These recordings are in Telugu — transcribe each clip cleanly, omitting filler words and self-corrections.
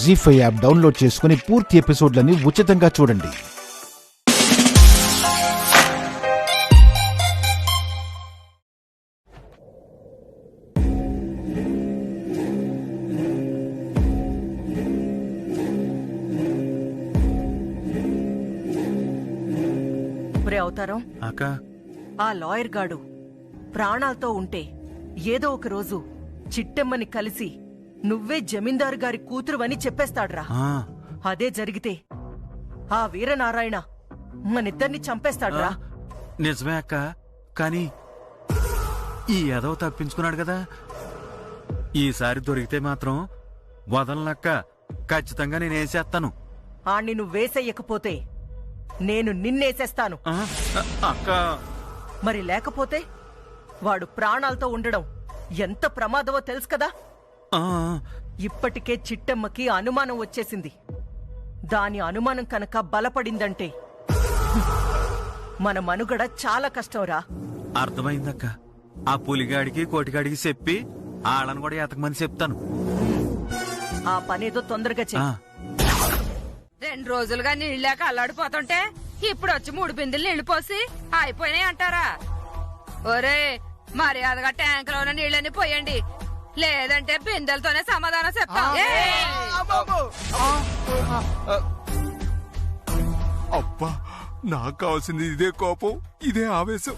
జీ5 యాప్ డౌన్లోడ్ చేసుకుని పూర్తి ఎపిసోడ్లని ఉచితంగా చూడండి. అవతారం ఆ లాయర్ గాడు ప్రాణాలతో ఉంటే ఏదో ఒక రోజు చిట్టెమ్మని కలిసి నువ్వే జమీందారు గారి కూతురువని చెప్పేస్తాడ్రా. అదే జరిగితే ఆ వీరనారాయణ మనిద్దరిని చంపేస్తాడ్రా. నిజమే అక్క, కానీ ఈ ఎదవ తప్పించుకున్నాడు కదా. ఈసారి దొరికితే మాత్రం వదలనక్క, ఖచ్చితంగా నేనేసేస్తాను. ఆణ్ణి నువ్వేసేయకపోతే నేను నిన్నేసేస్తాను. అక్క మరి లేకపోతే వాడు ప్రాణాలతో ఉండడం ఎంత ప్రమాదమో తెలుసు కదా. ఇప్పటికే చిట్టమ్మకి అనుమానం వచ్చేసింది. దాని అనుమానం కనుక బలపడిందంటే మన మనుగడ చాలా కష్టంరా. అర్థమైందక్క. ఆ పులిగాడికి కోటిగాడికి చెప్పి ఆళ్ళను కూడా ఎతకమని చెప్తాను. ఆ పనేదో తొందరగా చెయ్యి. 2 రోజులుగా నీళ్ళాక అల్లాడిపోతుంటే ఇప్పుడు వచ్చి 3 బిందెలు నీళ్లు పోసి అయిపోయినాయి అంటారా? ఒరే, మర్యాదగా ట్యాంక్ లో ఉన్న నీళ్ళని పోయండి, లేదంటే బిందెలతోనే సమాధానం చెప్తా. అబ్బా, నాకు కావాల్సింది ఇదే కోపం, ఇదే ఆవేశం.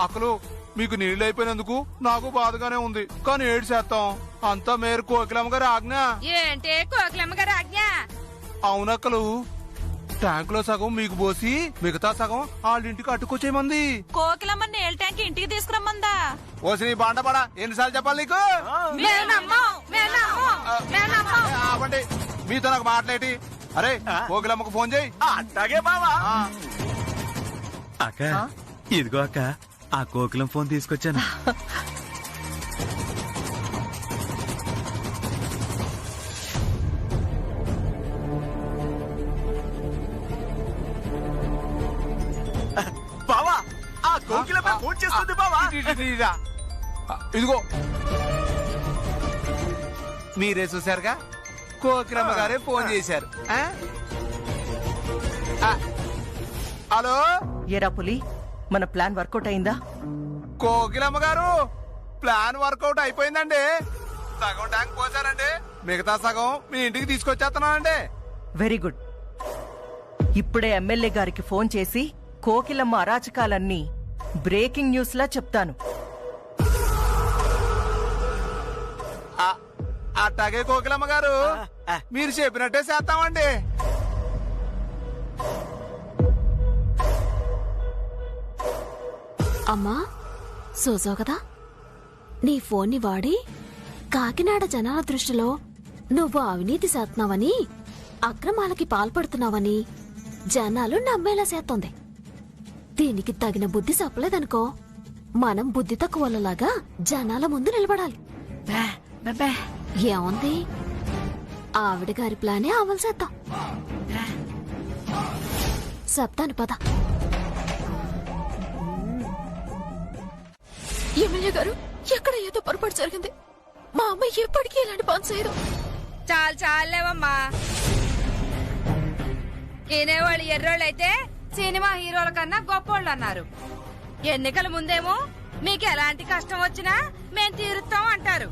అక్కలు, మీకు నీళ్లు అయిపోయినందుకు నాకు బాధగానే ఉంది, కానీ ఏడు చేస్తాం. అంతా మేర కోకిలమ్మ గారి ఆజ్ఞ. ఏంటి కోకిలమ్మ గారి ఆజ్ఞ? అవునక్కలు, ట్యాంక్ లో సగం మీకు పోసి మిగతా సగం వాళ్ళింటికి అట్టుకొచ్చేయమంది. కోకిలమ్మ నీళ్ళ ట్యాంక్ ఇంటికి తీసుకురమ్మందా? ఓసి నీ బాండపడా, ఎన్నిసార్లు చెప్పాలి నీకు? అవ్వండి, మీతో నాకు మాట్లాడి. అరే, కోకిలమ్మకు ఫోన్ చేయి. అట్టాగే బావా. అక్క, ఇదిగో అక్క, ఆ కోకిలం ఫోన్ తీసుకొచ్చాను. బావా, ఆ కోకిలమ్మ ఫోన్ చేస్తుంది బావా. ఇదిగో, మీరే చూశారుగా, కోకిలమ్మ గారే ఫోన్ చేశారు. హలో, ఏరా పులి, మన ప్లాన్ వర్కౌట్ అయిందా? కోకిలమ్మ గారు, ప్లాన్ వర్కౌట్ అయిపోయిందండి. సగం ట్యాంక్ పోసారండి, మిగతా సగం మీ ఇంటికి తీసుకొచ్చేస్తున్నానండి. Very good. ఇప్పుడే ఎమ్మెల్యే గారికి ఫోన్ చేసి కోకిలమ్మ అరాచకాలన్నీ బ్రేకింగ్ న్యూస్ లా చెప్తాను. అట్టాగే కోకిలమ్మ గారు, మీరు చెప్పినట్టే చేస్తామండి. అమ్మా, సోజో కదా, నీ ఫోన్ని వాడి కాకినాడ జనాల దృష్టిలో నువ్వు అవినీతి చేస్తున్నావని, అక్రమాలకి పాల్పడుతున్నావని జనాలు నమ్మేలా చేస్తోంది. దీనికి తగిన బుద్ధి చెప్పలేదనుకో, మనం బుద్ధి తక్కువలాగా జనాల ముందు నిలబడాలి. ఏముంది, ఆవిడ గారి ప్లానే అమలు చేద్దాం. చెప్తాను పద. ఎమ్మెల్యే గారు, ఎక్కడ ఏదో పొరపాటు జరిగింది. మా అమ్మ ఎప్పటికీ ఇలాంటి పని చేయదు. చాలేవమ్మా, ఈనేవాళ్ళు ఎర్రోళ్ళైతే సినిమా హీరోల కన్నా గొప్పోళ్ళు అన్నారు. ఎన్నికల ముందేమో మీకు ఎలాంటి కష్టం వచ్చినా మేం తీరుస్తాం అంటారు.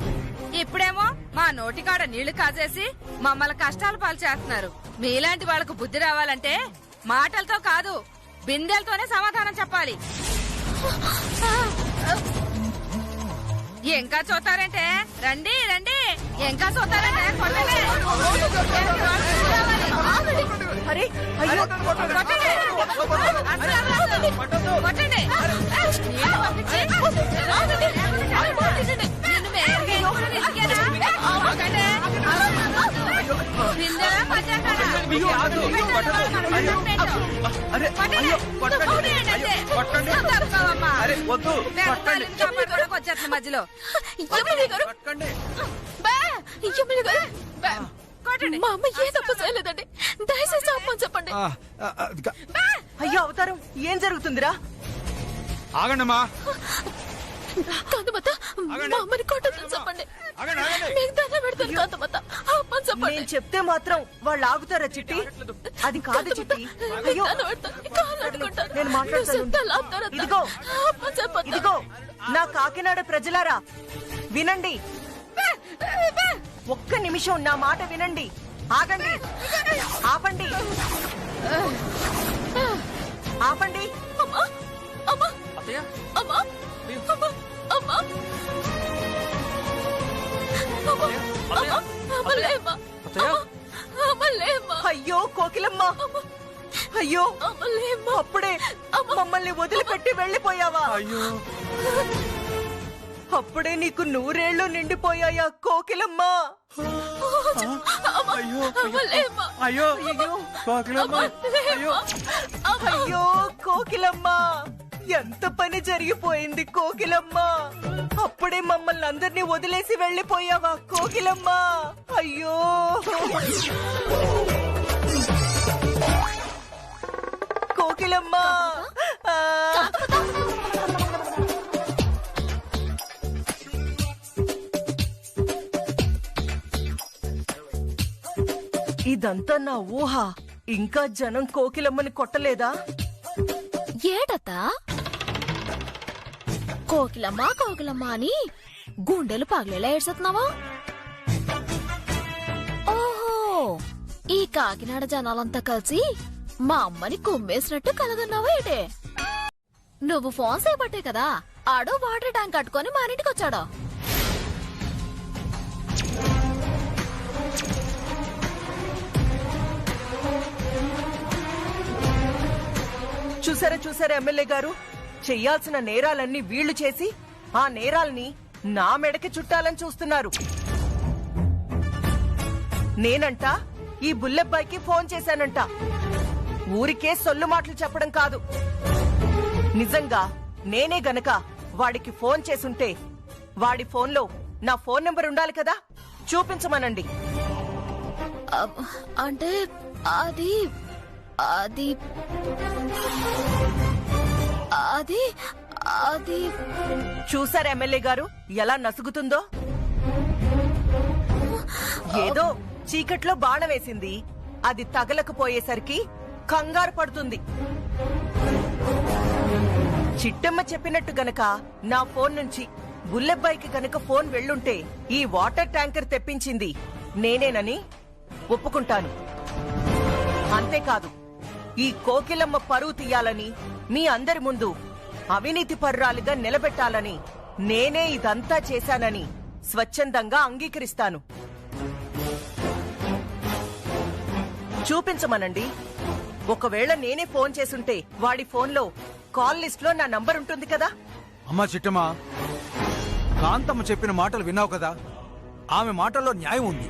ఇప్పుడేమో మా నోటికాడ నీళ్లు కాజేసి మమ్మల్ని కష్టాలు పాలు చేస్తున్నారు. మీలాంటి వాళ్ళకు బుద్ధి రావాలంటే మాటలతో కాదు, బిందెలతోనే సమాధానం చెప్పాలి. ఇంకా చూస్తారంటే రండి రండి, ఇంకా చూస్తారంటే అరే, అయ్యో, కొట్టండి. మధ్యలో మా అమ్మ ఏ తప్పు చేయలేదండి, దయచేసి అమ్మని చెప్పండి. అయ్యో అవతారం, ఏం జరుగుతుందిరా? ఆగండమ్మా, కాంతమత మా అమ్మని కొట్టొద్దని చెప్పండి. మీకు దండం పెడతాను కాంతమత. అమ్మని చెప్పండి. నేను చెప్తే మాత్రం వాళ్ళు ఆగుతారా చిట్టి? అది కాదు చిట్టి. మీకు అయ్యో, దండం పెడతాను. కాళ్ళు అడ్డుకుంటాను. నేను మాట్లాడతాను. చెప్తే లాగుతారా? ఇదిగో అమ్మని చెప్పొద్దు. ఇదిగో నా కాకినాడ ప్రజలారా వినండి, ఒక్క నిమిషం నా మాట వినండి. ఆగండి, ఆపండి, ఆపండి. అమ్మా అమ్మా అమ్మా అమ్మా అమ్మా అమ్మలేమ్మా. అమ్మలేమ్మా. అయ్యో కోకిలమ్మ, అయ్యో అమ్మలేమ్మా. అప్పుడే మమ్మల్ని వదిలిపెట్టి వెళ్ళిపోయావా? అయ్యో అప్పుడే నీకు 100 ఏళ్ళు నిండిపోయాయా కోకిలమ్మ? అయ్యో అమ్మలేమ్మా. అయ్యో అయ్యో కోకిలమ్మ, అయ్యో అయ్యో కోకిలమ్మ, ఎంత పని జరిగిపోయింది కోకిలమ్మ. అప్పుడే మమ్మల్ని అందరినీ వదిలేసి వెళ్ళిపోయావా కోకిలమ్మ? అయ్యో కోకిలమ్మ. ఆ. ఇదంతా నా ఊహ. ఇంకా జనం కోకిలమ్మని కొట్టలేదా? ఏటత్త కోకిలమ్మ కోకిలమ్మ అని గుండెలు పగలేలా ఏడ్చుతున్నావా? ఓహో, ఈ కాకినాడ జనాలంతా కలిసి మా అమ్మని కుమ్మేసినట్టు కలగన్నావా ఏటే? నువ్వు ఫోన్ చేయబట్టే కదా ఆడు వాటర్ ట్యాంక్ కట్టుకొని మా ఇంటికి వచ్చాడు. చూసారా చూసారా ఎమ్మెల్యే గారు, చెయ్యాల్సిన నేరాలన్నీ వీళ్లు చేసి ఆ నేరాల్ని నా మెడకి చుట్టాలని చూస్తున్నారు. నేనంట ఈ బుల్లెబ్బాయికి ఫోన్ చేశానంట. ఊరికే సొల్లు మాటలు చెప్పడం కాదు. నిజంగా నేనే గనక వాడికి ఫోన్ చేసుంటే వాడి ఫోన్లో నా ఫోన్ నెంబర్ ఉండాలి కదా, చూపించమనండి. అంటే అది అది అది అది చూసారా ఎమ్మెల్యే గారు ఎలా నసుగుతుందో? ఏదో చీకట్లో బాణం వేసింది, అది తగలకపోయేసరికి కంగారు పడుతుంది. చిట్టమ్మ చెప్పినట్టు గనక నా ఫోన్ నుంచి బుల్లెబ్బాయికి గనక ఫోన్ వెళ్ళుంటే ఈ వాటర్ ట్యాంకర్ తెప్పించింది నేనేనని ఒప్పుకుంటాను. అంతేకాదు, ఈ కోకిలమ్మ పరువు తీయాలని, మీ అందరి ముందు అవినీతి పర్రాలుగా నిలబెట్టాలని నేనే ఇదంతా చేశానని స్వచ్ఛందంగా అంగీకరిస్తాను. చూపించమనండి. ఒకవేళ నేనే ఫోన్ చేసుంటే వాడి ఫోన్లో కాల్ లిస్ట్ లో నా నంబర్ ఉంటుంది కదా. అమ్మా చిట్టమ్మా, కాంతమ్మ చెప్పిన మాటలు విన్నావు కదా, ఆమె మాటల్లో న్యాయం ఉంది.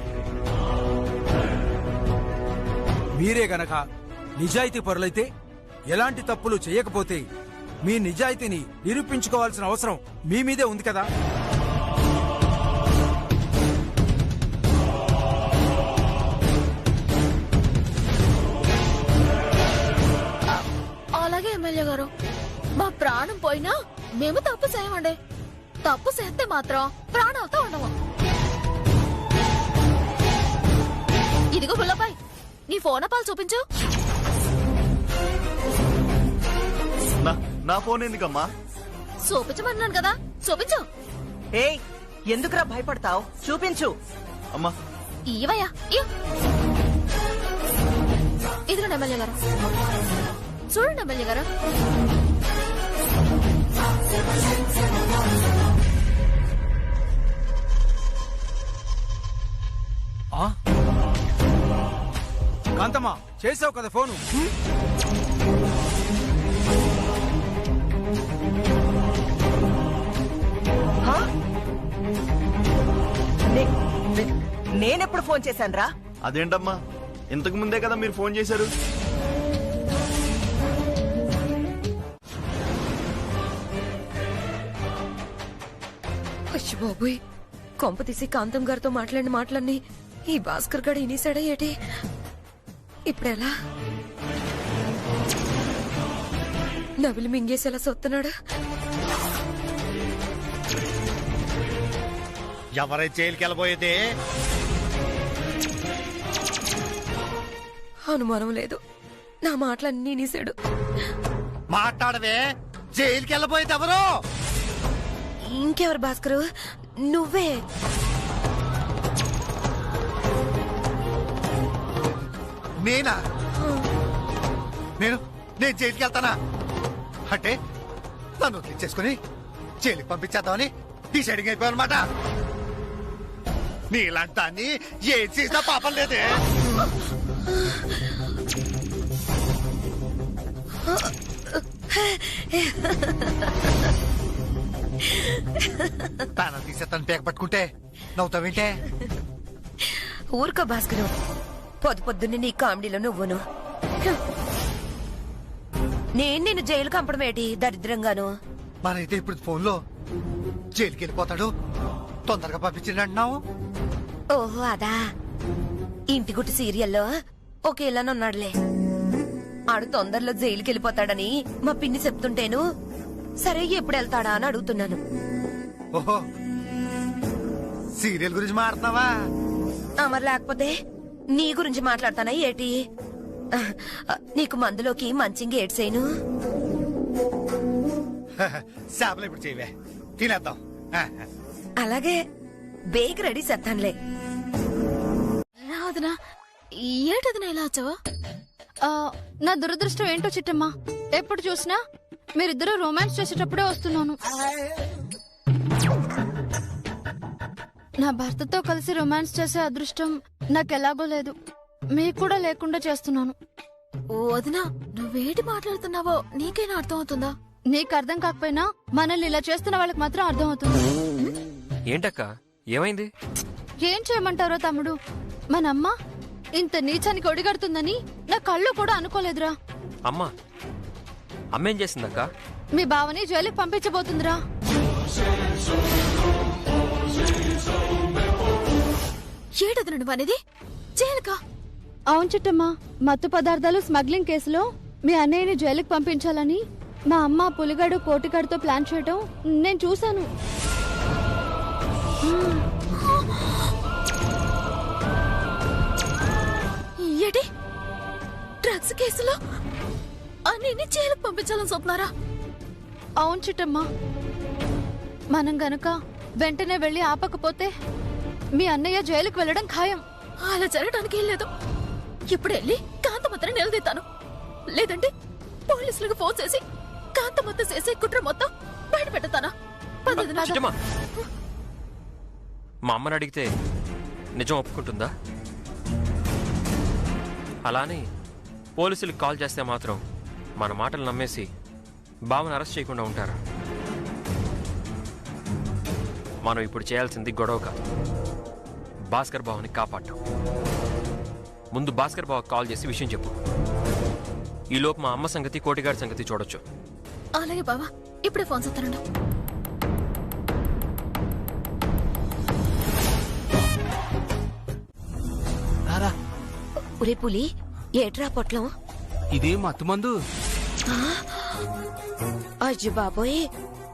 మీరే గనక నిజాయితీ పరులైతే, ఎలాంటి తప్పులు చేయకపోతే మీ నిజాయితీని నిరూపించుకోవాల్సిన అవసరం మీ మీదే ఉంది కదా. అలాగే ఎమ్మెల్యే గారు, మా ప్రాణం పోయినా మేము తప్పు చేయమండి. తప్పు చేస్తే మాత్రం ప్రాణాలతో ఉండము. ఇదిగో బుల్లబాయ్, నీ ఫోన్ పాలు చూపించు. నా ఫోన్ ఎందుకమ్మా? చూపించమన్నాను కదా, చూపించు. ఏయ్, ఎందుకురా భయపడతావు? చూపించు. అమ్మా ఇవయ్యా, ఇదిగోండి ఎమ్మెల్యే గారు, చూడండి ఎమ్మెల్యే గారు. కాంతమ్మ, చేసావు కదా ఫోను. హా? నేనెప్పుడు ఫోన్ చేశానురా? అదేంటమ్మా, ఇంతకు ముందే కదా మీరు ఫోన్ చేశారు. అయ్య బాబోయ్, కొంప తీసి కాంతం గారితో మాట్లాడిన మాటలన్నీ ఈ భాస్కర్ గారు ఇనేసాడా ఏటి? ఇప్పుడెలా? నవిలి మింగేసేలా సొత్తున్నాడు. ఎవరైతే జైలుకి వెళ్ళబోయేది? అనుమానం లేదు, నా మాటలన్నీ నీసాడు. మాట్లాడవే, జైలుకి వెళ్ళబోయేది ఎవరు? ఇంకెవరు భాస్కరు, నువ్వే. నేనా? నేను జైలుకి వెళ్తానా? అంటే నన్ను వదిలించేసుకుని జైలుకి పంపించేద్దామని డిసైడింగ్ అయిపోయానమాట. నీలాంటి దాన్ని ఏం చేసినా పాపం లేదే. ప్యానల్ తీసేస్తాను పేక పట్టుకుంటే నవ్వుతావేంటే? ఊరుకో భాస్కరు, పొద్దున్నే నీ కామెడీలో నువ్వును. నేను నిన్ను జైలు కంపడమేటి దరిద్రంగాను. మరైతే ఇప్పుడు ఫోన్ లో జైలుకి వెళ్ళిపోతాడు, తొందరగా పంపించండి అంటున్నావు. ఓహో అదా, ఇంటి గుట్టు సీరియల్లో ఒకేలానున్నాడులే. ఆడు తొందరలో జైలుకి వెళ్ళిపోతాడని మా పిన్ని చెప్తుంటేను సరే ఎప్పుడు వెళ్తాడా అని అడుగుతున్నాను. ఓహో, సీరియల్ గురించి మాట్లాడుతున్నావా? మరి లేకపోతే నీ గురించి మాట్లాడతానా ఏటి? నీకు మందులోకి మంచింగి ఏడ్సేను. చేపలు ఇప్పుడు చేయవే, తినేద్దాం. అలాగే బేక్ రెడీ చేస్తానులే. వదినా, ఏటదినా ఇలా వచ్చావా? నా దురదృష్టం ఏంటో చిట్టమ్మా, ఎప్పుడు చూసినా మీరిద్దరూ రొమాన్స్ చేసేటప్పుడే వస్తున్నాను. నా భర్తతో కలిసి రొమాన్స్ చేసే అదృష్టం నాకెలాగో లేదు, మీకు కూడా లేకుండా చేస్తున్నాను. వదినా, నువ్వేటి మాట్లాడుతున్నావో నీకైనా అర్థం అవుతుందా? నీకు అర్థం కాకపోయినా మనల్ని ఇలా చేస్తున్న వాళ్ళకి మాత్రం అర్థం అవుతుంది. ఏంటక్క, ఏమైంది? ఏం చేయమంటారో తమ్ముడు, మనమ్మ ఇంత నీచానికి ఒడిగడుతుందని నా కళ్ళు కూడా అనుకోలేదురా. అమ్మా, అమ్మేం చేసిందక్క? మీ బావని జైలుకి పంపించబోతుందిరా. ఏటదిన నువ్వనేది? జైలుకా? అవును చిట్టమ్మా, మత్తు పదార్థాలు స్మగ్లింగ్ కేసులో మీ అన్నయ్యని జైలుకి పంపించాలని మా అమ్మ పులిగాడు కోటిగాడితో ప్లాన్ చేయటం నేను చూశాను. ఏటి? డ్రగ్స్ కేసులో అన్నయ్యని జైలుకి పంపించాలని చూస్తున్నారా? అవును చిట్టమ్మా, మనం గనక వెంటనే వెళ్లి ఆపకపోతే మీ అన్నయ్య జైలుకి వెళ్లడం ఖాయం. అలా జరగడానికి ఏం లేదు. ఇప్పుడు వెళ్ళి కాంతమత్తని నిలదీతాను, లేదంటే పోలీసులకు ఫోన్ చేసి కాంతమత్త చేసే కుట్ర మొత్తం బయట పెడతానా? మా అమ్మని అడిగితే నిజం ఒప్పుకుంటుందా? అలానే పోలీసులకు కాల్ చేస్తే మాత్రం మన మాటలు నమ్మేసి బావని అరెస్ట్ చేయకుండా ఉంటారా? మనం ఇప్పుడు చేయాల్సింది గొడవ కాదు, భాస్కర్ బావని కాపాడటం. ముందు భాస్కర్ బావకు కాల్ చేసి విషయం చెప్పు. ఈలోపు మా అమ్మ సంగతి, కోటిగాడి సంగతి చూడొచ్చు. అలాగే బావా, ఇప్పుడే ఫోన్ చేస్తానండు. ఒరే పులి, ఏట్రా పొట్లం? ఇది మత్తు మందు. అజ్జు బాబోయ్,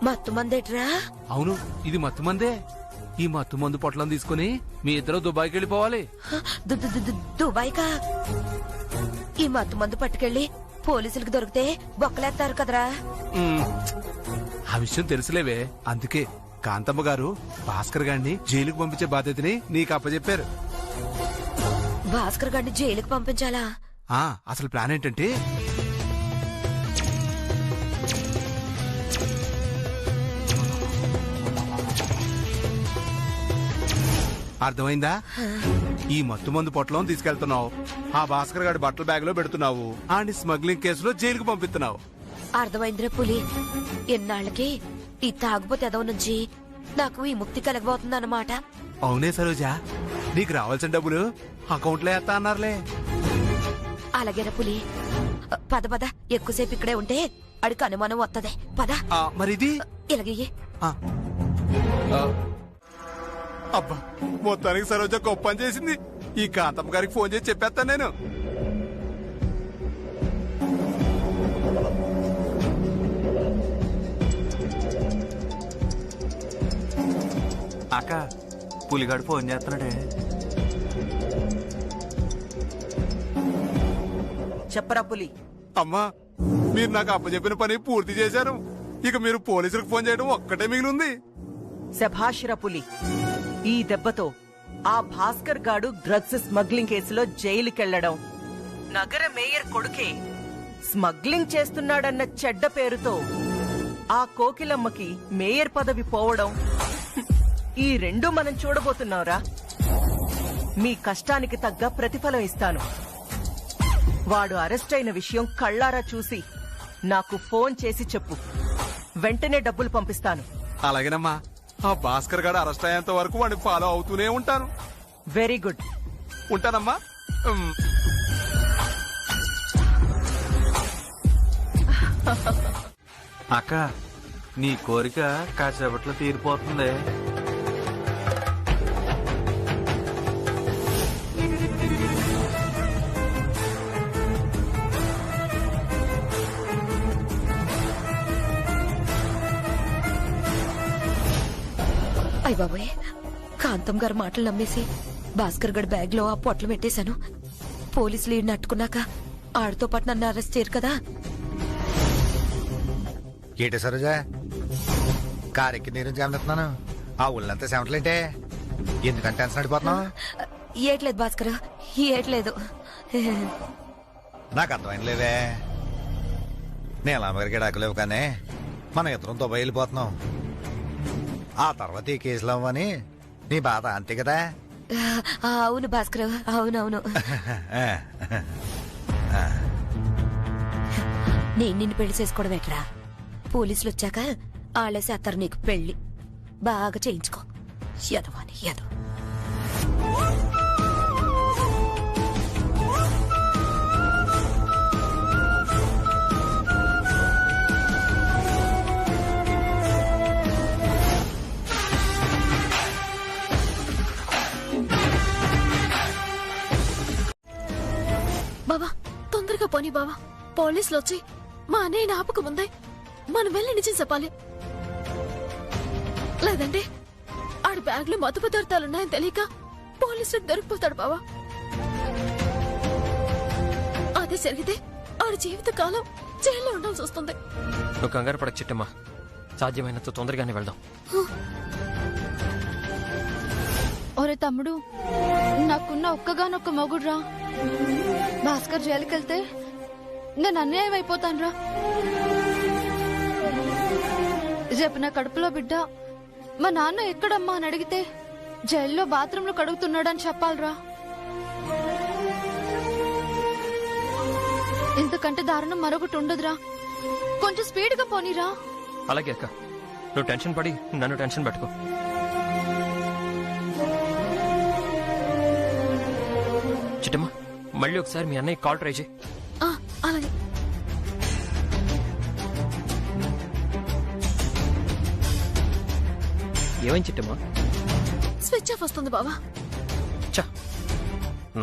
మత్తు మందేట్రా? అవును, ఇది మత్తు మందే. ఈ మత్తు మందు పొట్లం తీసుకుని మీ ఇద్దరు దుబాయ్కి వెళ్ళిపోవాలి. దుబాయ్కా? ఈ మత్తు మందు పట్టుకెళ్ళి పోలీసులకు దొరికితే బొక్కలేస్తారు కదరా. ఆ విషయం తెలుసులేవే, అందుకే కాంతమ్మ గారు భాస్కర్ గారిని జైలుకు పంపించే బాధ్యతని నీకు అప్పచెప్పారు. భాస్కర్ గారిని జైలుకు పంపించాలా? అసలు ప్లాన్ ఏంటంటే, అర్థమైందా? ఈ మత్తు మందు పొట్లం తీసుకెళ్తున్నావు, ఆ భాస్కర్ గారి బట్టల బ్యాగ్ లో పెడుతున్నావు, ఆని స్మగ్లింగ్ కేసులో జైలుకు పంపిస్తున్నావు. అర్థమైందిరా పులి, ఎన్నాళ్ళకి ఈ తాగుబోతే ఎదవ నుంచి నాకు ఈ ముక్తి కలగబోతుందన్నమాట. అవునే సరోజా, నీకు రావాల్సిన డబ్బులు అకౌంట్లో వేస్తా అన్నారులే. అలాగేరా పులి, పద పద, ఎక్కువసేపు ఇక్కడే ఉంటే అడికి అనుమానం వస్తుంది. పద. మరిది ఇలాగే. అబ్బా, మొత్తానికి సరోజ గొప్ప పని చేసింది. ఈ కాంతమ్మ గారికి ఫోన్ చేసి చెప్పేస్తాను నేను. అక్క, పులిగాడు ఫోన్ చేస్తున్నాడే. చెప్పరా పులి. అమ్మా, మీరు నాకు అప్పచెప్పిన పని పూర్తి చేశారు. ఇక మీరు పోలీసులకు ఫోన్ చేయడం ఒక్కటే మిగిలింది. శభాషిరా పులి. ఈ దెబ్బతో ఆ భాస్కర్ గాడు డ్రగ్స్ స్మగ్లింగ్ కేసులో జైలుకెళ్లడం, నగర మేయర్ కొడుకే స్మగ్లింగ్ చేస్తున్నాడన్న చెడ్డ పేరుతో ఆ కోకిలమ్మకి మేయర్ పదవి పోవడం, ఈ రెండు మనం చూడబోతున్నావురా. మీ కష్టానికి తగ్గ ప్రతిఫలం ఇస్తాను. వాడు అరెస్ట్ అయిన విషయం కళ్ళారా చూసి నాకు ఫోన్ చేసి చెప్పు. వెంటనే డబ్బులు పంపిస్తాను. అలాగేనమ్మా. ఆ భాస్కర్ గారు అరెస్ట్ అయ్యేంత వరకు వాడిని ఫాలో అవుతూనే ఉంటాను. Very good. ఉంటానమ్మా. అక్క, నీ కోరిక కాసేపట్లో తీరిపోతుంది. అయ్య బాబోయ్, కాంతం గారు మాటలు నమ్మేసి భాస్కర్ గడ్ బ్యాగ్ లో ఆ పొట్లు పెట్టేశాను. పోలీసులు ఈయన్ని అట్టుకున్నాక ఆడితో పాటు నన్ను అరెస్ట్ చేయరు కదా. ఏటే సరోజా, కారెక్కి నీరు గమనిస్తున్నాను. ఆ ఊళ్ళంతా సెమటలేంటే? ఎందుకంటే టెన్షన్ అడిపోతున్నావు? ఏట్లేదు భాస్కర్, ఏట్లేదు. నాకు అర్థమైంది లేదే. నేను అమ్మగారికి డాకులేవు కానీ మనం ఇద్దరం దుబాయ్ వెళ్ళిపోతున్నాం. ఆ తర్వాత ఈ కేసులు అవ్వని నీ బాధ, అంతే కదా? అవును భాస్కర్, అవునవును. నేను నిన్ను పెళ్లి చేసుకోవడం ఎట్రా? పోలీసులు వచ్చాక ఆళ్ళేసి అత్తరు నీకు పెళ్లి బాగా చేయించుకో. యదవాని యదవ. బావా తొందరగా పోనీ బావా. పోలీసులు వచ్చి మా అన్నయ్యని ఆపక ముందే మనం వెళ్ళి నిజం చెప్పాలి. లేదంటే ఆడి బ్యాగ్ లో మత్తు పదార్థాలున్నాయని తెలియక పోలీసులకు దొరికిపోతాడు బావా. అదే జరిగితే ఆడి జీవిత కాలం జైల్లో ఉండాల్సి వస్తుంది. నువ్వు కంగారు పడక చిట్టమ్మా, సాధ్యమైనంత తొందరగానే వెళ్దాం. ఒరే తమ్ముడు, నాకున్న ఒక్కగానొక్క మొగుడ్రా. భాస్కర్ జైలుకెళ్తే నేను అన్యాయం అయిపోతానురా. రేపు నా కడుపులో బిడ్డ మా నాన్న ఎక్కడమ్మా అని అడిగితే జైల్లో బాత్రూంలో కడుగుతున్నాడని చెప్పాలరా. ఇంతకంటే దారుణం మరొకటి ఉండదురా. కొంచెం స్పీడ్ గా పోనీరా. అలాగే అక్క, నువ్వు టెన్షన్ పడి నన్ను టెన్షన్ పెట్టుకో. చిట్టమ్మా, మళ్ళీ ఒకసారి మీ అన్నయ్య కాల్ ట్రై చేయి. అలాగే. ఏమైంది చిట్టమ్మా? స్విచ్ ఆఫ్ వస్తుంది బావా. చా,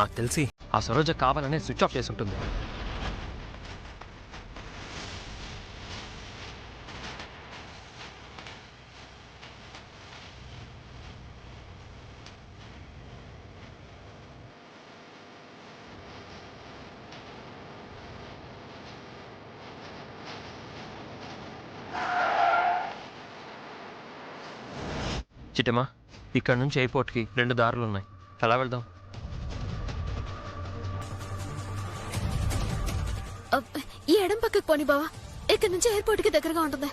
నాకు తెలిసి ఆ సరోజ కావాలనే స్విచ్ ఆఫ్ చేసి ఉంటుంది. చిట్టమ్మా, ఇక్కడ నుంచి ఎయిర్పోర్ట్కి 2 దారులు ఉన్నాయి. ఎలా వెళ్దాం? ఈ ఎడం పక్కకు పోనీ బావా. ఇక్కడ నుంచి ఎయిర్పోర్ట్ కి దగ్గరగా ఉంటుంది.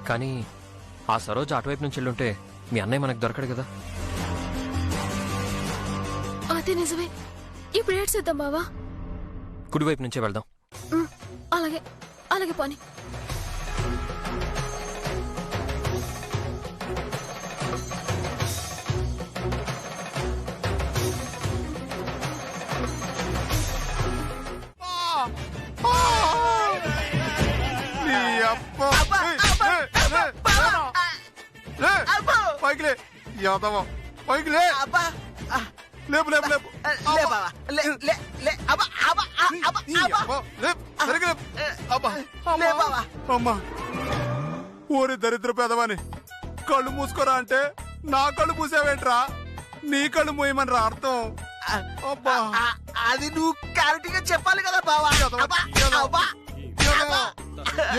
కానీ ఆ సరోజ అటువైపు నుంచి వెళ్ళుంటే మీ అన్నయ్య మనకు దొరకడు కదా. అదే నిజమే. ఇప్పుడు ఏడ్ చేద్దాం బావా. కుడివైపు నుంచే వెళ్దాం. అలాగే అలాగే పోనీ. పైకిలే యాదవ, పైకిలే. లేపు లేపు లేపు. అమ్మా, ఊరి దరిద్ర పెదవని కళ్ళు మూసుకోరా అంటే నా కళ్ళు మూసావేంట్రా? నీ కళ్ళు మూయమని అర్థం. అబ్బా అది నువ్వు క్లారిటీగా చెప్పాలి కదా బావా.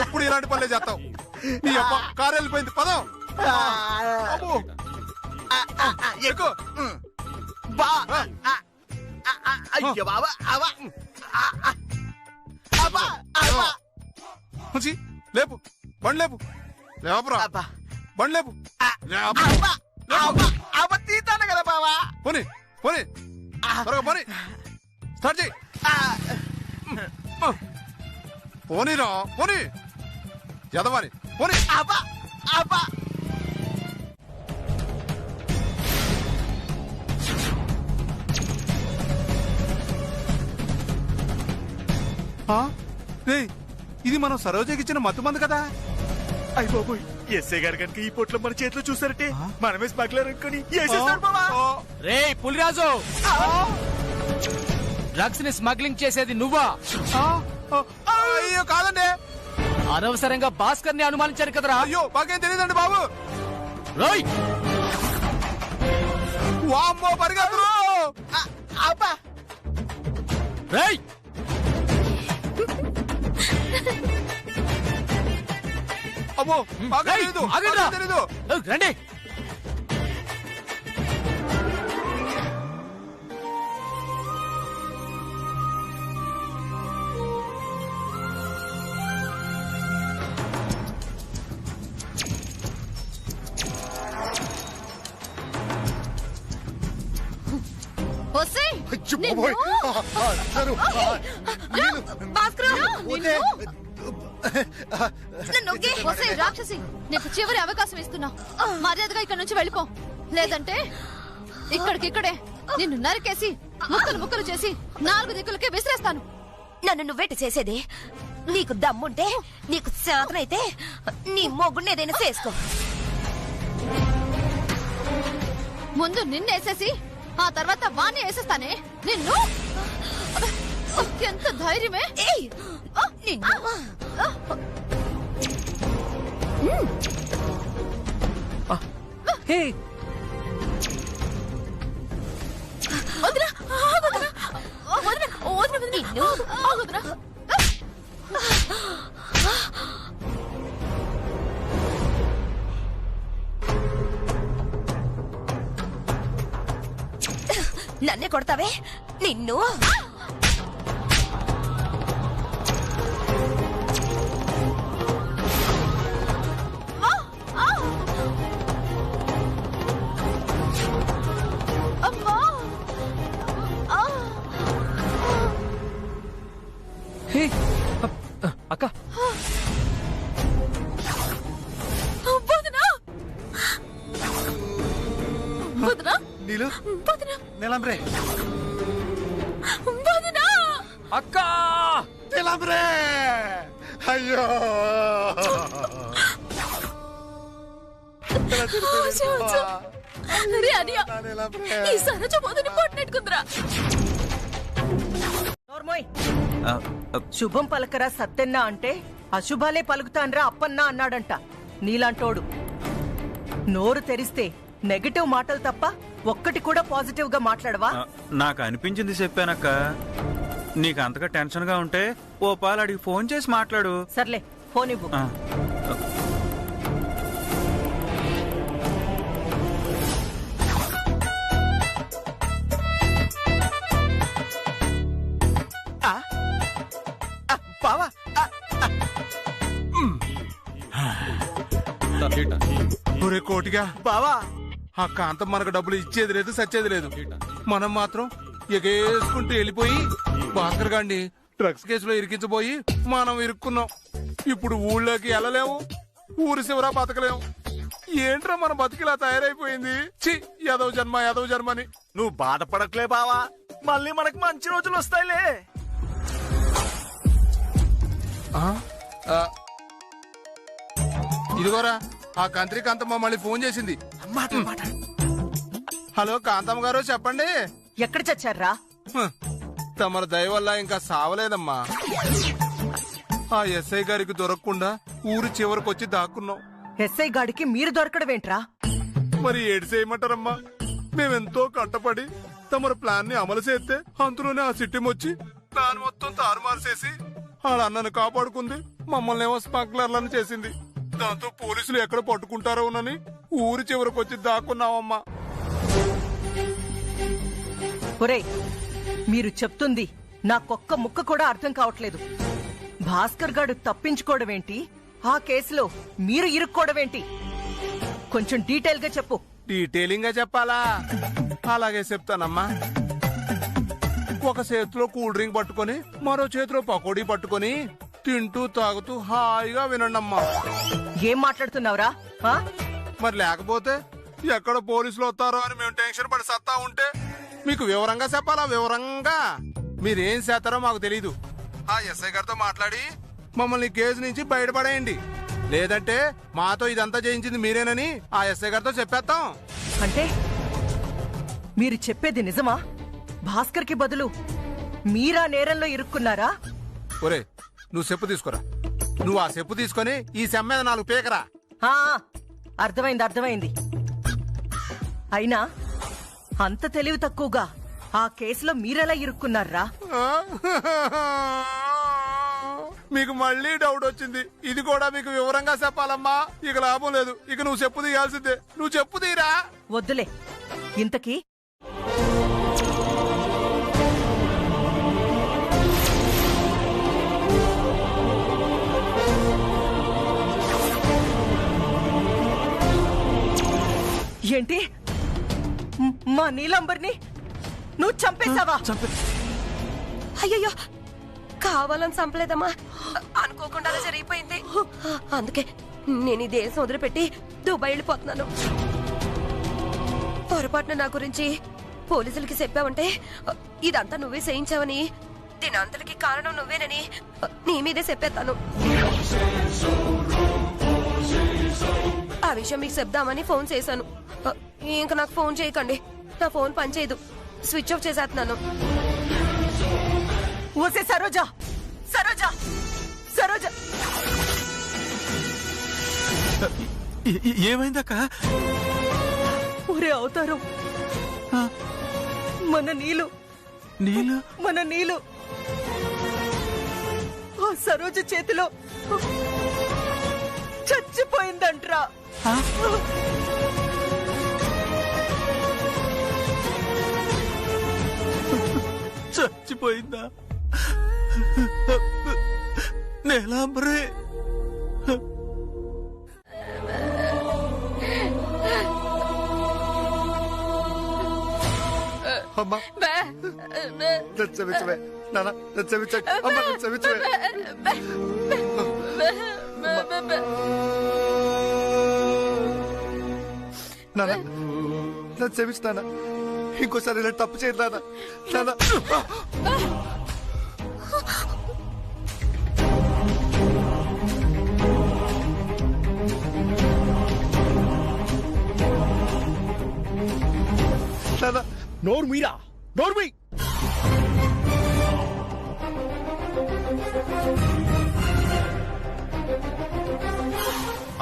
ఎప్పుడు ఇలాంటి పనులే చేస్తావు? నీ అబ్బా కారు వెళ్ళిపోయింది, పదం. ఎక్కువ అయ్యో బావా. లేపు బండి లేపు, లేపురా బండి లేపు. తీతాను కదా బావా. పోనీ పోనీ త్వరగా పోనీ, స్టార్ట్ చేయి. పోనీరా పోనీ, ఎదవాని పోనీ. ఇది మనం సరోజకి ఇచ్చిన మత్తు మందు కదా. అయ్య బాబోయ్, ఎస్ఐ గారు కనుక ఈ పొట్లో మన చేతిలో చూసారంటే మనమే స్మగ్లర్ అనుకుని వేసేస్తారు బావా. రే పులిరాజు, డ్రగ్స్ ని స్మగ్లింగ్ చేసేది నువ్వా? అయ్యో కాదండి, అనవసరంగా భాస్కర్ ని అనుమానించారు కదరా. అయ్యో మాకేం తెలియదండి బాబు. రోయ్ వామ్మో పరిగెత్తరు. రేయ్ అమ్మో మాకేం తెలీదు, మాకేం తెలీదు. రండి. రాక్షసి, నీకు చివరి అవకాశం ఇస్తున్నా. మర్యాదగా ఇక్కడ నుంచి వెళ్ళిపో, లేదంటే ఇక్కడికిక్కడే నిన్ను నరికేసి ముక్కలు ముక్కలు చేసి 4 దిక్కులకి విసిరేస్తాను. నన్ను నువ్వేట చేసేది? నీకు దమ్ముంటే, నీకు శాతనైతే నీ మొగుడిని ఏదైనా చేసుకో. ముందు నిన్నేసేసి ఆ తర్వాత వాణ్ణి వేసేస్తానే. నిన్ను ఎంత ధైర్యమే! నిన్ను నన్నే కొడతావే నిన్ను. అక్క నీళ్ళు నీలంబ్రే, అక్క నీలంబ్రే. అయ్యో ఈ సరోజ మొదటి పొట్టెట్టుకుందిరా. నోర్మోయ్, శుభం పలకరా సత్తెన్నా అంటే అశుభాలే పలుకుతాన్రా అప్పన్నా అన్నాడంట. నీలాంటోడు నోరు తెరిస్తే నెగటివ్ మాటలు తప్ప ఒక్కటి కూడా పాజిటివ్ గా మాట్లాడవా? నాకు అనిపించింది చెప్పానక్క. నీకు అంతగా టెన్షన్ గా ఉంటే ఓ పాలు అడిగి ఫోన్ చేసి మాట్లాడు. సర్లే, ఫోన్ ఇవ్వు. బావా ఒరే కోటిగా బావా, ఆ కాంతం మనకు డబ్బులు ఇచ్చేది లేదు, సచ్చేది లేదు. మనం మాత్రం ఎగేసుకుంటూ వెళ్ళిపోయి భాస్కర్ గాండి డ్రగ్స్ కేసులో ఇరికించబోయి మనం ఇరుక్కున్నాం. ఇప్పుడు ఊళ్ళోకి వెళ్ళలేము, ఊరి శివరా బతకలేము. ఏంట్రా మన బతికిలా తయారైపోయింది? చి, యాదవ్ జన్మ యాదవ్ జన్మని. నువ్వు బాధపడట్లే బావా, మళ్ళీ మనకు మంచి రోజులు వస్తాయిలే. ఇదిగోరా ఆ కంత్రి కాంతమ్మ మళ్ళీ ఫోన్ చేసింది. హలో కాంతమ్మ గారు, చెప్పండి. ఎక్కడ చచ్చారా? తమరి దయ వల్ల ఇంకా సావలేదమ్మా. ఆ ఎస్ఐ గారికి దొరకకుండా ఊరి చివరికి వచ్చి దాక్కున్నాం. ఎస్ఐ గాడికి మీరు దొరకడమేంట్రా? మరి ఏడు చేయమంటారమ్మా? మేమెంతో కట్టపడి తమరు ప్లాన్ ని అమలు చేస్తే అంతలోనే ఆ సిట్టిం వచ్చి ప్లాన్ మొత్తం తారుమారు చేసి వాళ్ళ అన్నను కాపాడుకుంది, మమ్మల్ని ఏమో స్మగ్లర్లను చేసింది. దాంతో పోలీసులు ఎక్కడ పట్టుకుంటారోనని ఊరి చివరికి వచ్చి దాక్కున్నామమ్మా. ఒరేయ్, మీరు చెప్తుంది నాకొక్క ముక్క కూడా అర్థం కావట్లేదు. భాస్కర్ గాడు తప్పించుకోవడమేంటి, ఆ కేసులో మీరు ఇరుక్కోవడమేంటి? కొంచెం డీటెయిల్ గా చెప్పు. డీటెయిలింగ్ గా చెప్పాలా? అలాగే చెప్తానమ్మా. ఒక చేతిలో కూల్ డ్రింక్ పట్టుకొని మరో చేతిలో పకోడీ పట్టుకొని తింటూ తాగుతూ హాయిగా వినండమ్మా. ఏం మాట్లాడుతున్నావురా? మరి లేకపోతే ఎక్కడ పోలీసులు వస్తారో అని మేము టెన్షన్ పడి సత్తా ఉంటే మీకు వివరంగా చెప్పాలా? వివరంగా మీరేం చేస్తారో మాకు తెలీదు. ఆ ఎస్ఐ గారితో మాట్లాడి మమ్మల్ని కేసు నుంచి బయటపడేయండి. లేదంటే మాతో ఇదంతా చేయించింది మీరేనని ఆ ఎస్ఐ గారితో చెప్పేస్తాం. అంటే మీరు చెప్పేది నిజమా? భాస్కర్ కి బదులు మీరా నేరంలో ఇరుక్కున్నారా? ఒరే, నువ్వు చెప్పు తీసుకురా. నువ్వు ఆ చెప్పు తీసుకొని ఈ సెమ్ మీద 4 పీకరా. అర్థమైంది అర్థమైంది. అయినా అంత తెలివి తక్కువగా ఆ కేసులో మీరెలా ఇరుక్కున్నారా? మీకు మళ్ళీ డౌట్ వచ్చింది. ఇది కూడా మీకు వివరంగా చెప్పాలమ్మా. ఇక లాభం లేదు. ఇక నువ్వు చెప్పు తీయాల్సిందే. నువ్వు చెప్పు తీరా. వద్దులే. ఇంతకీ ఏంటి? మా నీలంబర్ని నువ్వు చంపేశావా? అయ్యయ్యో, కావాలని చంపలేదమ్మా, అనుకోకుండా జరిగిపోయింది. అందుకే నేను ఈ దేశం వదిలిపెట్టి దుబాయ్ వెళ్ళిపోతున్నాను. పొరపాటున నా గురించి పోలీసులకి చెప్పావంటే ఇదంతా నువ్వే చేయించావని, దీని అంతటికి కారణం నువ్వేనని నీ మీదే చెప్పేస్తాను. ఆ విషయం మీకు చెప్దామని ఫోన్ చేశాను. ఇంకా నాకు ఫోన్ చేయకండి. నా ఫోన్ పనిచేయదు. స్విచ్ ఆఫ్ చేసేస్తున్నాను. ఓసే సరోజా, సరోజా, సరోజా, ఏమైందక్క? ఒరే అవతారం, మన నీలు మన నీలు ఆ సరోజ చేతిలో చచ్చిపోయిందంట్రా. చచ్చిపోయిందా? నీలాంబరే, అమ్మా నచ్చవిచ్చవే నాన్న, నచ్చవిచ్చండి అమ్మా, నచ్చవిచ్చవే. నాన్న నచ్చవిస్తానా? ఇంకోసారి ఇలా తప్పు చేయదు నాన్న. నాన్న నోరు మీరా, నోరు మీ.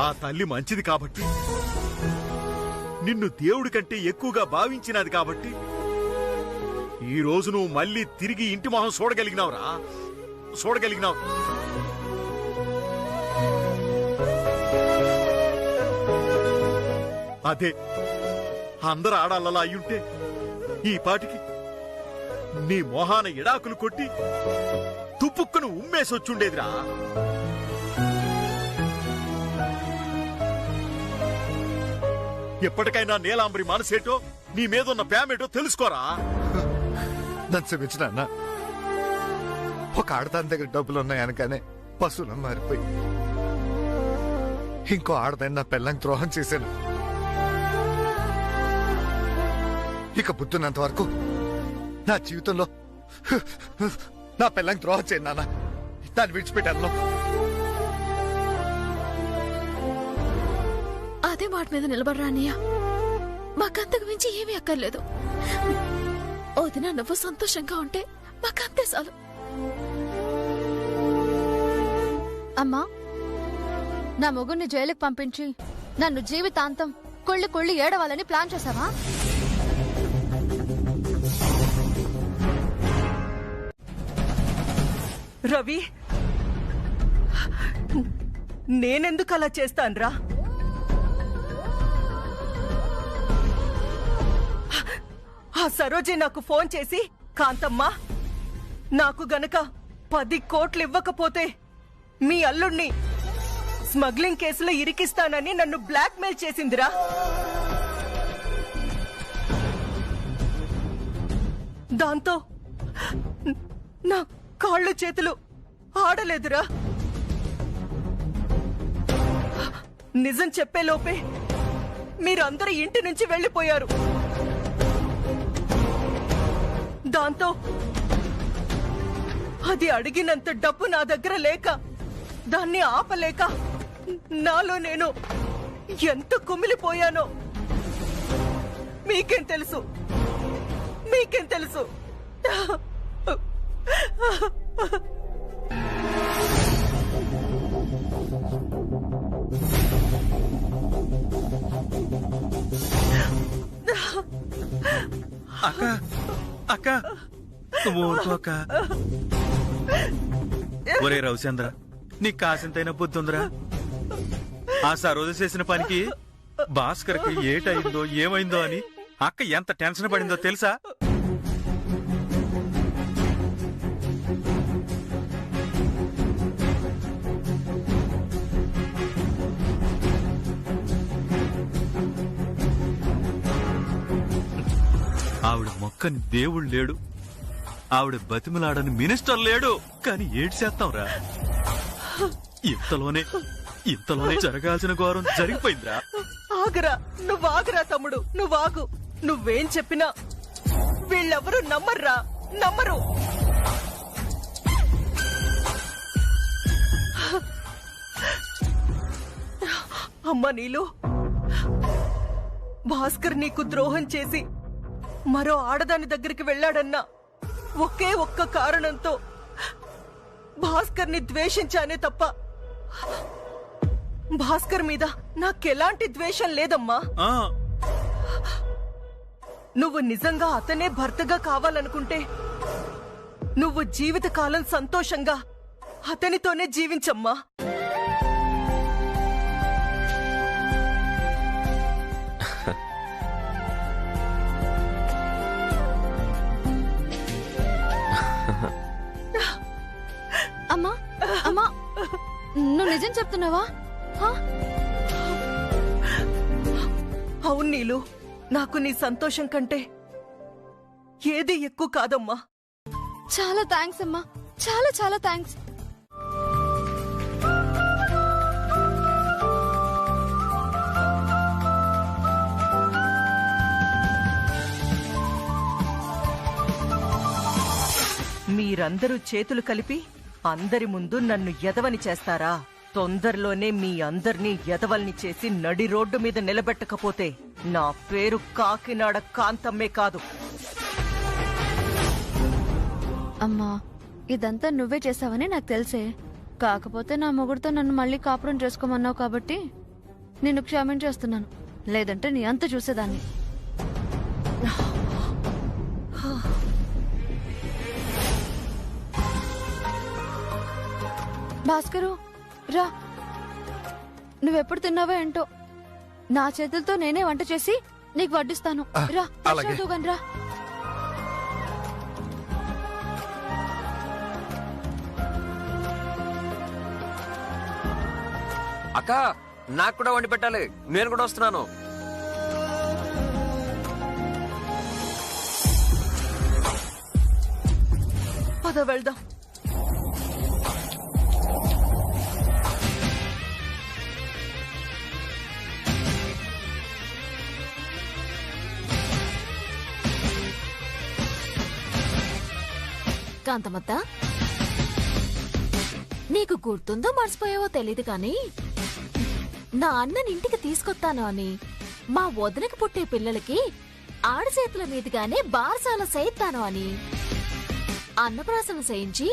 ఆ తల్లి మంచిది కాబట్టి, నిన్ను దేవుడి కంటే ఎక్కువగా భావించినది కాబట్టి ఈ రోజు నువ్వు మళ్ళీ తిరిగి ఇంటి మొహం చూడగలిగినావురా, చూడగలిగినావు. అదే అందరు ఆడాలలా అయ్యుంటే ఈ పాటికి నీ మొహాన ఎడాకులు కొట్టి తుప్పుక్కును ఉమ్మేసొచ్చుండేదిరా. ఎప్పటికైనా నీలాంబరి మనసేటో, నీ మీదున్న ప్రేమేటో తెలుసుకోరా. నచ్చవించిన అన్న, ఒక ఆడదాని దగ్గర డబ్బులు ఉన్నాయనగానే పశువులం మారిపోయి ఇంకో ఆడదాన్ని నా పెళ్ళంకి ద్రోహం చేశాను. ఇక బుద్ధున్నంత వరకు నా జీవితంలో నా పెళ్ళంకి ద్రోహం చేయను నాన్న. దాన్ని విడిచిపెట్టాను. అదే మాట మీద నిలబడరా అన్నయ్య. మాకంతకు మించి ఏమీ అక్కర్లేదు. వదినా నువ్వు సంతోషంగా ఉంటే మాకంతే చాలు. అమ్మా, నా మొగుడిని జైలుకి పంపించి నన్ను జీవితాంతం కుళ్ళి కుళ్ళి ఏడవాలని ప్లాన్ చేశావా? రవి, నేనెందుకు అలా చేస్తాన్రా? ఆ సరోజే నాకు ఫోన్ చేసి, కాంతమ్మ, నాకు గనక 10 కోట్లు ఇవ్వకపోతే మీ అల్లుణ్ణి స్మగ్లింగ్ కేసులో ఇరికిస్తానని నన్ను బ్లాక్మెయిల్ చేసిందిరా. దాంతో నా కాళ్ళు చేతులు ఆడలేదురా. నిజం చెప్పేలోపే మీరందరూ ఇంటి నుంచి వెళ్లిపోయారు. దాంతో అది అడిగినంత డబ్బు నా దగ్గర లేక, దాన్ని ఆపలేక నాలో నేను ఎంత కుమిలిపోయానో మీకేం తెలుసు, మీకేం తెలుసు. అక్క అక్క నువ్వు ఊరుకో అక్క. ఒరే రవిచంద్ర, నీకు కాసింతైనా బుద్ధి ఉందిరా? ఆ సరోజ చేసిన పనికి భాస్కర్ కి ఏటైందో ఏమైందో అని అక్క ఎంత టెన్షన్ పడిందో తెలుసా? ఆవిడ మొక్కని దేవుడు లేడు, ఆవిడ బతిమలాడని మినిస్టర్ లేడు, కానీ ఏడ్చేస్తాంరా. ఇంతలోనే జరగాల్సిన ఘోరం జరిగిపోయిందిరా. ఆగరా, నువ్వు ఆగరా తమ్ముడు, నువ్వాగు. నువ్వేం చెప్పినా వీళ్ళెవరూ నమ్మర్రా, నమ్మరు. అమ్మ నీలు, భాస్కర్ నీకు ద్రోహం చేసి మరో ఆడదాని దగ్గరికి వెళ్ళాడన్నా ఒకే ఒక్క కారణంతో భాస్కర్ ని ద్వేషించానే తప్ప భాస్కర్ మీద నాకెలాంటి ద్వేషం లేదమ్మా. నువ్వు నిజంగా అతనే భర్తగా కావాలనుకుంటే నువ్వు జీవితకాలం సంతోషంగా అతనితోనే జీవించమ్మా. అమ్మా అమ్మా, నువ్వు నిజం చెప్తున్నావా? అవును నీలు, నాకు నీ సంతోషం కంటే ఏది ఎక్కువ కాదమ్మా. చాలా థ్యాంక్స్ అమ్మా, చాలా చాలా థ్యాంక్స్. మీరందరూ చేతులు కలిపి అందరి ముందు నన్ను ఎదవని చేస్తారా? తొందరలోనే మీ అందర్నీ ఎదవల్ని చేసి నడి రోడ్డు మీద నిలబెట్టకపోతే నా పేరు కాకినాడ కాంతమ్మే కాదు. అమ్మా, ఇదంతా నువ్వే చేసావని నాకు తెలుసే. కాకపోతే నా మొగుడుతో నన్ను మళ్ళీ కాపురం చేసుకోమన్నావు కాబట్టి నిన్ను క్షమించేస్తున్నాను. లేదంటే నీ అంత చూసేదాన్ని. భాస్కరు రా, నువ్వెప్పుడు తిన్నావో ఏంటో నా చేతులతో నేనే వంట చేసి నీకు వడ్డిస్తాను. రా, ప్రసాదుగాని రా. అక్క, నాకు కూడా వండి పెట్టాలి, నేను కూడా వస్తున్నాను. పద వెళ్దాం. కాంతమత్త, నీకు గుర్తుందో మర్చిపోయావో తెలీదు కానీ నా అన్నని ఇంటికి తీసుకొస్తాను అని మా వదినకి పుట్టే పిల్లలకి ఆడచేతుల మీదుగానే బారసాల చేయిస్తాను అని అన్నప్రాసన చేయించి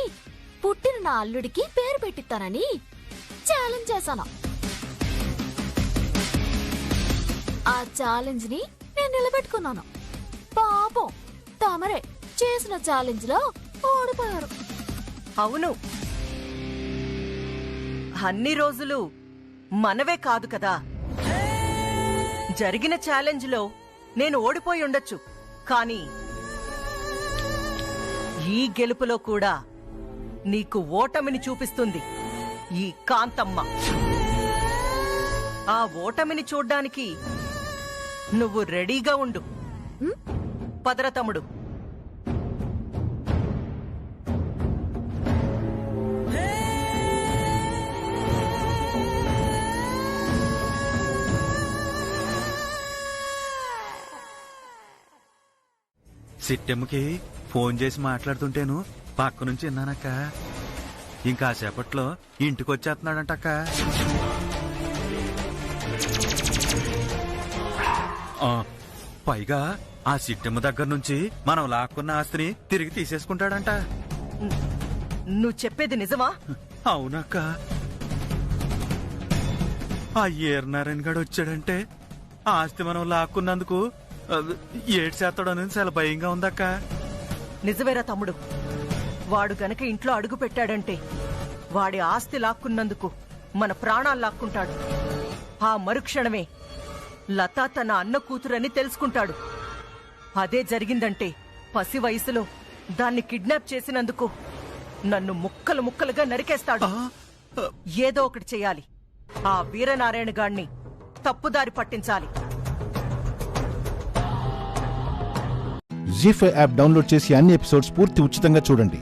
పుట్టిన నా అల్లుడికి పేరు పెట్టిస్తానని ఛాలెంజ్ చేశాను. ఆ ఛాలెంజ్ ని నేను నిలబెట్టుకున్నాను. పాపం తమరే చేసిన ఛాలెంజ్ లో ఓడిపోయారు. అవును, అన్ని రోజులు మనవే కాదు కదా. జరిగిన ఛాలెంజ్ లో నేను ఓడిపోయి ఉండొచ్చు, కానీ ఈ గెలుపులో కూడా నీకు ఓటమిని చూపిస్తుంది ఈ కాంతమ్మ. ఆ ఓటమిని చూడ్డానికి నువ్వు రెడీగా ఉండు. పదర తమ్ముడు. సిట్టెమ్మకి ఫోన్ చేసి మాట్లాడుతుంటేను పక్క నుంచి విన్నానక్క. ఇంకాసేపట్లో ఇంటికొచ్చేస్తున్నాడంటక్క. పైగా ఆ సిట్టెమ్మ దగ్గర నుంచి మనం లాక్కున్న ఆస్తిని తిరిగి తీసేసుకుంటాడంట. నువ్వు చెప్పేది నిజమా? అవునక్క. ఆ ఏర్నారాయణ గడు వచ్చాడంటే ఆస్తి మనం లాక్కున్నందుకు ఏడు చేస్తాడని చాలా భయంగా ఉందక్క. నిజమేరా తమ్ముడు. వాడు గనక ఇంట్లో అడుగు పెట్టాడంటే వాడి ఆస్తి లాక్కున్నందుకు మన ప్రాణాలు లాక్కుంటాడు. ఆ మరుక్షణమే లతా తన అన్న కూతురని తెలుసుకుంటాడు. అదే జరిగిందంటే పసి వయసులో దాన్ని కిడ్నాప్ చేసినందుకు నన్ను ముక్కలు ముక్కలుగా నరికేస్తాడు. ఏదో ఒకటి చెయ్యాలి. ఆ వీరనారాయణ గాడిని తప్పుదారి పట్టించాలి. జీ5 యాప్ డౌన్లోడ్ చేసి అన్ని ఎపిసోడ్స్ పూర్తి ఉచితంగా చూడండి.